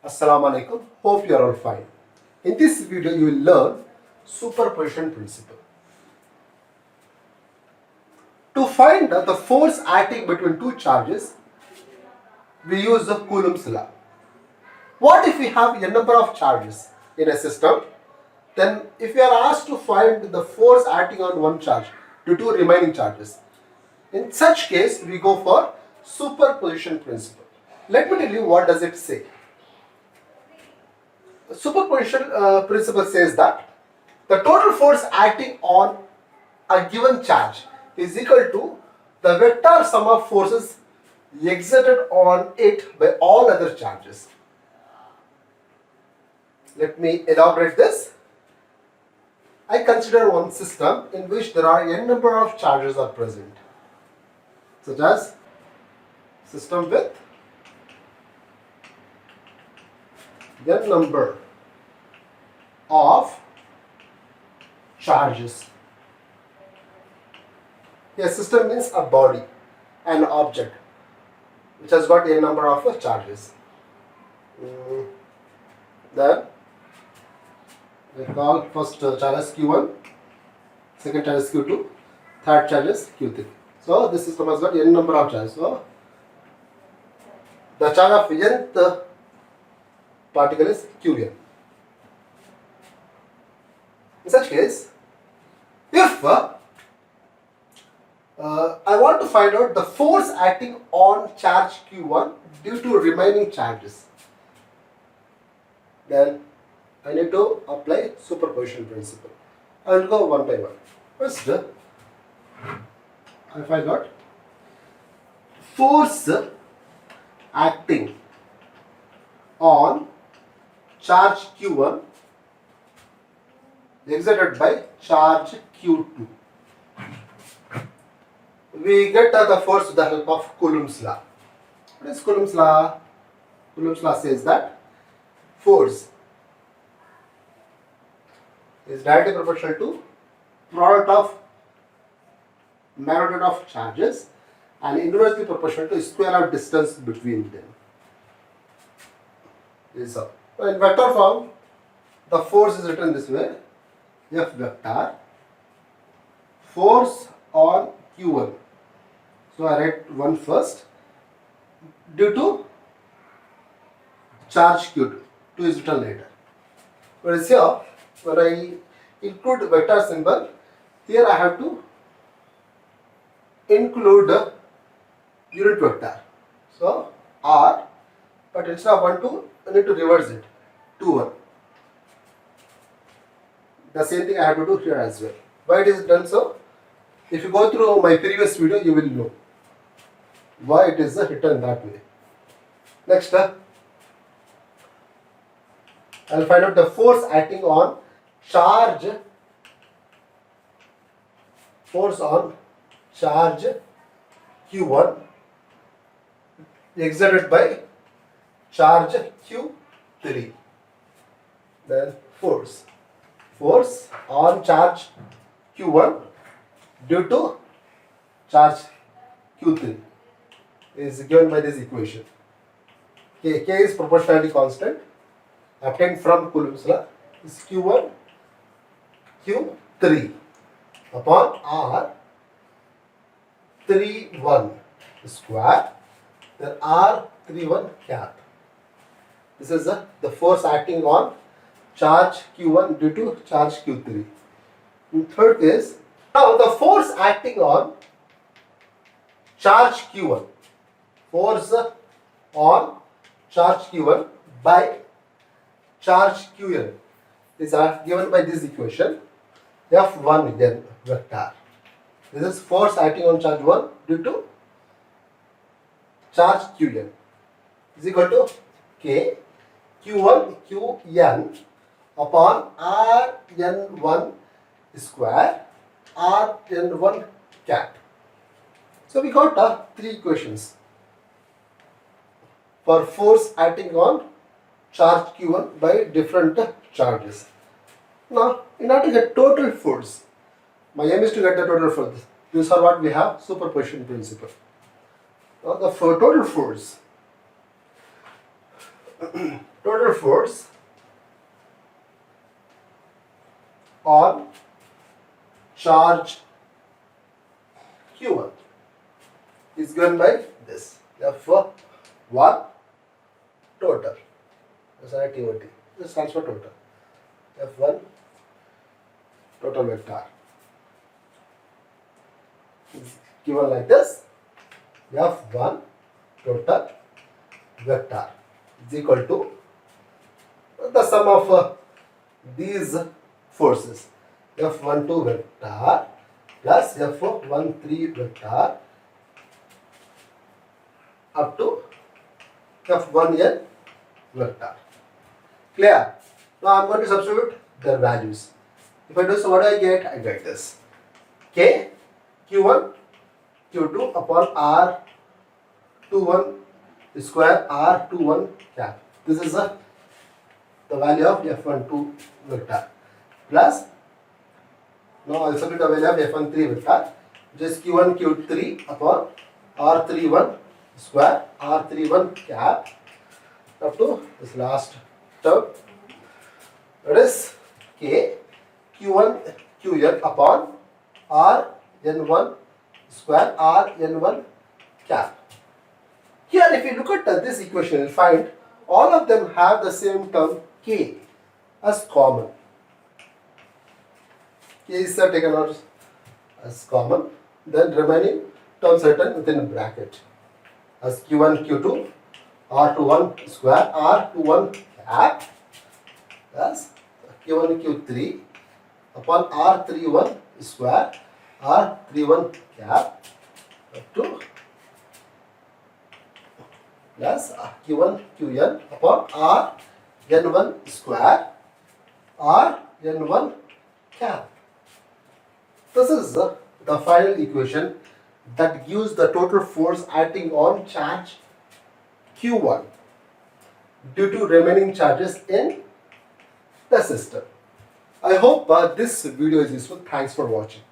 Assalamu alaikum. Hope you are all fine. In this video, you will learn superposition principle. To find the force acting between two charges, we use the Coulomb's law. What if we have a number of charges in a system? Then if we are asked to find the force acting on one charge to two remaining charges, in such case we go for superposition principle. Let me tell you what does it say. The superposition principle says that the total force acting on a given charge is equal to the vector sum of forces exerted on it by all other charges. Let me elaborate this. I consider one system in which there are n number of charges are present, such as system with n number of charges. A system means a body, an object which has got a number of charges. Then we call first charge as Q1, second charge as Q2, third charge as Q3. So this system has got n number of charges. So the charge of nth particle is Qn. In such case, if I want to find out the force acting on charge Q1 due to remaining charges, then I need to apply superposition principle. I will go one by one. First, I find out force acting on charge Q1 exerted by charge Q2. We get the force with the help of Coulomb's law. What is Coulomb's law? Coulomb's law says that force is directly proportional to product of magnitude of charges and inversely proportional to square of distance between them. This is all. In vector form, the force is written this way: F vector force on Q1. So I write 1 first due to charge Q2. 2 is written later. Whereas here, when I include vector symbol, here I have to include unit vector. So R, but instead of 1 2, I need to reverse it. 2 1. The same thing I have to do here as well. Why it is done so? If you go through my previous video, you will know why it is written that way. Next, I will find out the force acting on charge Q1 exerted by charge Q3. Then force on charge Q1 due to charge Q3 is given by this equation. K is proportionality constant obtained from Coulomb's law is Q1 Q3 upon R 31 square, then R 31 cap. This is the force acting on charge Q1 due to charge Q3. In third case, now the force acting on charge Q1, force on charge Q1 by charge Qn is given by this equation F1 then vector. This is force acting on charge 1 due to charge Qn is equal to K Q1 Qn upon Rn1 square Rn1 cap. So we got 3 equations for force acting on charge Q1 by different charges. Now, in order to get total force, my aim is to get the total force. This is what we have superposition principle. Now, the total force total force on charge Q1 is given by this F1 total. This is TOT. This stands for total. F1 total vector is given like this. F1 total vector is equal to the sum of these forces. F12 vector plus F13 vector up to F1n vector. Clear? Now I am going to substitute their values. If I do so, what do I get? I get this. K Q1 Q2 upon R21 square R21 cap. This is the value of F12 vector plus, now I will substitute the value of F13 vector, which is Q1 Q3 upon R31 square R31 cap up to this last term, that is K Q1 Qn upon Rn1 square Rn1 cap. Here if you look at this equation, you will find all of them have the same term K as common. K is taken out as common, then remaining terms written within bracket as Q1 Q2 R21 square R21 cap as Q1 Q3 upon R31 square R31 cap up to plus Q1 Qn upon Rn1 square Rn1 cap. This is the final equation that gives the total force acting on charge Q1 due to remaining charges in the system. I hope this video is useful. Thanks for watching.